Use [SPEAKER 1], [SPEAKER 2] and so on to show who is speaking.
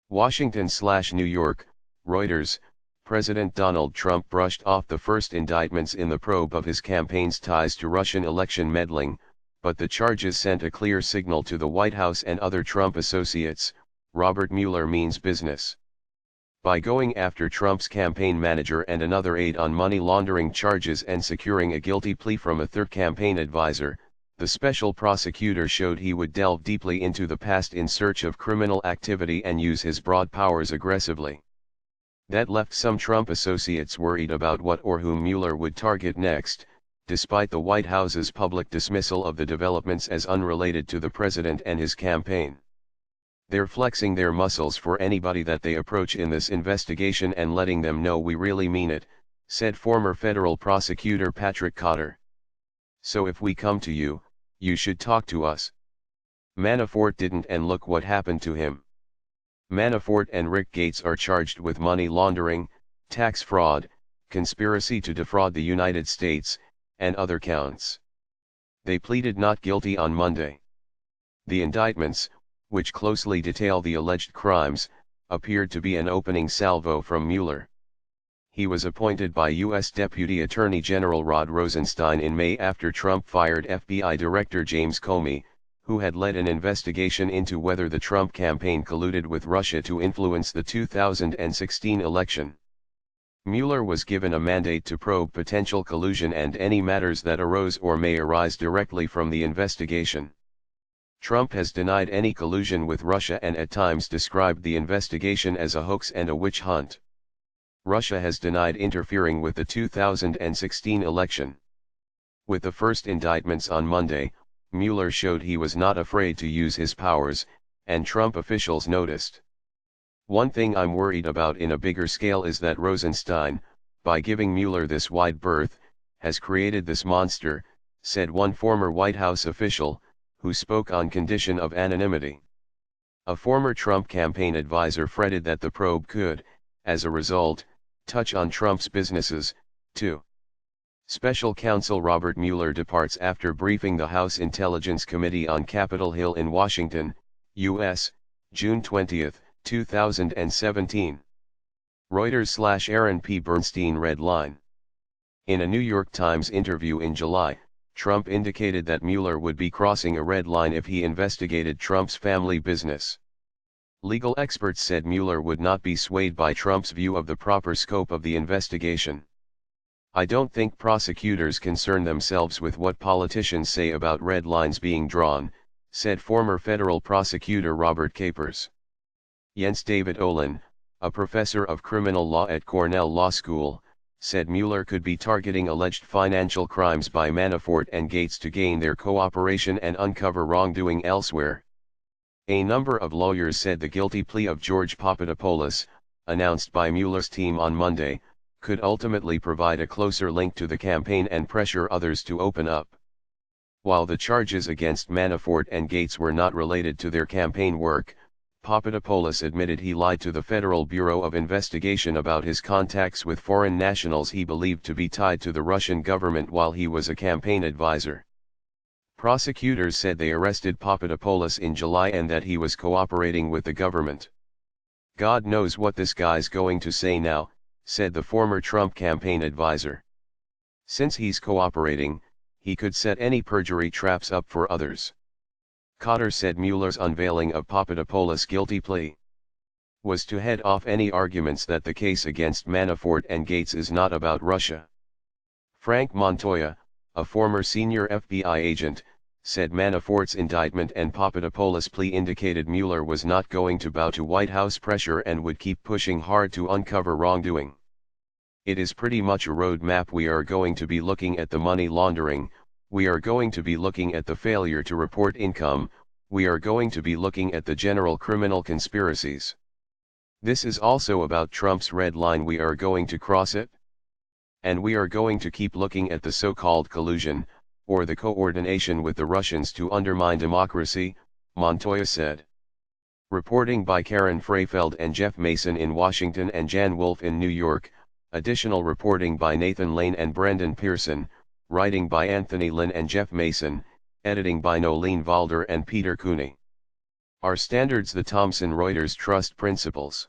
[SPEAKER 1] Washington/New York, Reuters, President Donald Trump brushed off the first indictments in the probe of his campaign's ties to Russian election meddling, but the charges sent a clear signal to the White House and other Trump associates: Robert Mueller means business. By going after Trump's campaign manager and another aide on money laundering charges and securing a guilty plea from a third campaign advisor, the special prosecutor showed he would delve deeply into the past in search of criminal activity and use his broad powers aggressively. That left some Trump associates worried about what or whom Mueller would target next, despite the White House's public dismissal of the developments as unrelated to the president and his campaign. They're flexing their muscles for anybody that they approach in this investigation and letting them know we really mean it, said former federal prosecutor Patrick Cotter. So if we come to you, you should talk to us. Manafort didn't, and look what happened to him. Manafort and Rick Gates are charged with money laundering, tax fraud, conspiracy to defraud the United States, and other counts. They pleaded not guilty on Monday. The indictments, which closely detail the alleged crimes, appeared to be an opening salvo from Mueller. He was appointed by U.S. Deputy Attorney General Rod Rosenstein in May after Trump fired FBI Director James Comey, who had led an investigation into whether the Trump campaign colluded with Russia to influence the 2016 election. Mueller was given a mandate to probe potential collusion and any matters that arose or may arise directly from the investigation. Trump has denied any collusion with Russia and at times described the investigation as a hoax and a witch hunt. Russia has denied interfering with the 2016 election. With the first indictments on Monday, Mueller showed he was not afraid to use his powers, and Trump officials noticed. One thing I'm worried about in a bigger scale is that Rosenstein, by giving Mueller this wide berth, has created this monster, said one former White House official, who spoke on condition of anonymity. A former Trump campaign advisor fretted that the probe could, as a result, touch on Trump's businesses, too. Special counsel Robert Mueller departs after briefing the House Intelligence Committee on Capitol Hill in Washington, U.S., June 20, 2017. Reuters/Aaron P. Bernstein Red Line. In a New York Times interview in July, Trump indicated that Mueller would be crossing a red line if he investigated Trump's family business. Legal experts said Mueller would not be swayed by Trump's view of the proper scope of the investigation. I don't think prosecutors concern themselves with what politicians say about red lines being drawn, said former federal prosecutor Robert Capers. Jens David Olin, a professor of criminal law at Cornell Law School, said Mueller could be targeting alleged financial crimes by Manafort and Gates to gain their cooperation and uncover wrongdoing elsewhere. A number of lawyers said the guilty plea of George Papadopoulos, announced by Mueller's team on Monday, could ultimately provide a closer link to the campaign and pressure others to open up. While the charges against Manafort and Gates were not related to their campaign work, Papadopoulos admitted he lied to the Federal Bureau of Investigation about his contacts with foreign nationals he believed to be tied to the Russian government while he was a campaign advisor. Prosecutors said they arrested Papadopoulos in July and that he was cooperating with the government. God knows what this guy's going to say now, said the former Trump campaign advisor. Since he's cooperating, he could set any perjury traps up for others. Cotter said Mueller's unveiling of Papadopoulos' guilty plea was to head off any arguments that the case against Manafort and Gates is not about Russia. Frank Montoya, a former senior FBI agent, said Manafort's indictment and Papadopoulos' plea indicated Mueller was not going to bow to White House pressure and would keep pushing hard to uncover wrongdoing. It is pretty much a roadmap. We are going to be looking at the money laundering, we are going to be looking at the failure to report income, we are going to be looking at the general criminal conspiracies. This is also about Trump's red line. We are going to cross it. And we are going to keep looking at the so-called collusion, or the coordination with the Russians to undermine democracy, Montoya said. Reporting by Karen Freifeld and Jeff Mason in Washington and Jan Wolfe in New York, additional reporting by Nathan Lane and Brendan Pearson, writing by Anthony Lynn and Jeff Mason, editing by Nolene Valder and Peter Cooney. Are standards the Thomson Reuters trust principles?